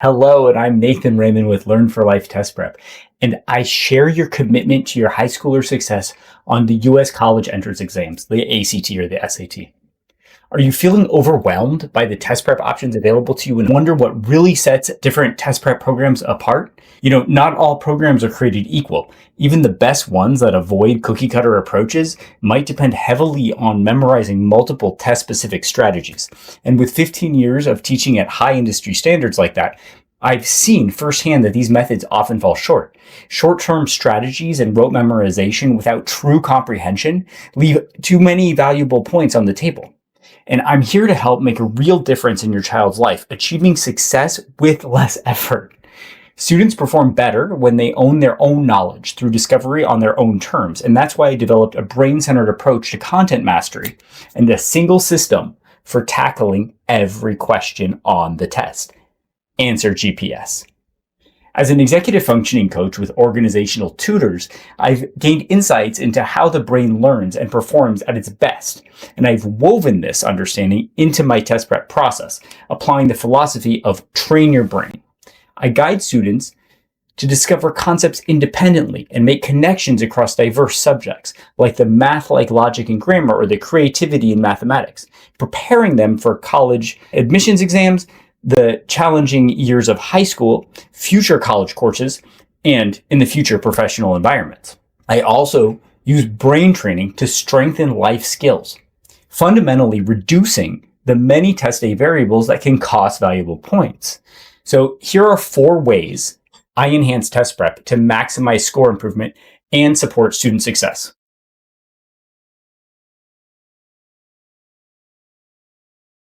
Hello, and I'm Nathan Raymond with Learn for Life Test Prep, and I share your commitment to your high schooler success on the U.S. college entrance exams, the ACT or the SAT. Are you feeling overwhelmed by the test prep options available to you and wonder what really sets different test prep programs apart? Not all programs are created equal. Even the best ones that avoid cookie cutter approaches might depend heavily on memorizing multiple test specific strategies. And with 15 years of teaching at high industry standards like that, I've seen firsthand that these methods often fall short. Short-term strategies and rote memorization without true comprehension leave too many valuable points on the table. And I'm here to help make a real difference in your child's life, achieving success with less effort. Students perform better when they own their own knowledge through discovery on their own terms. And that's why I developed a brain-centered approach to content mastery and a single system for tackling every question on the test. Answer GPS. As an executive functioning coach with organizational tutors, I've gained insights into how the brain learns and performs at its best, and I've woven this understanding into my test prep process, applying the philosophy of train your brain. I guide students to discover concepts independently and make connections across diverse subjects, like the math-like logic and grammar or the creativity in mathematics, preparing them for college admissions exams, the challenging years of high school, future college courses, and in the future professional environments. I also use brain training to strengthen life skills, fundamentally reducing the many test day variables that can cost valuable points. So here are 4 ways I enhance test prep to maximize score improvement and support student success.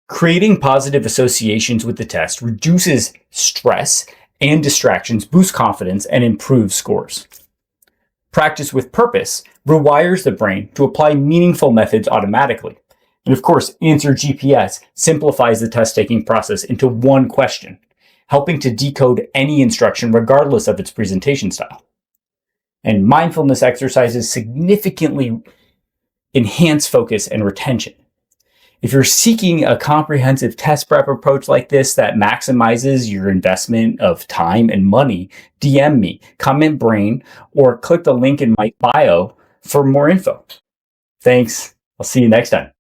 Creating positive associations with the test reduces stress and distractions, boosts confidence, and improves scores. Practice with purpose rewires the brain to apply meaningful methods automatically. And of course, Answer GPS simplifies the test-taking process into one question, helping to decode any instruction regardless of its presentation style. And mindfulness exercises significantly enhance focus and retention. If you're seeking a comprehensive test prep approach like this that maximizes your investment of time and money, DM me, comment brain, or click the link in my bio for more info. Thanks. I'll see you next time.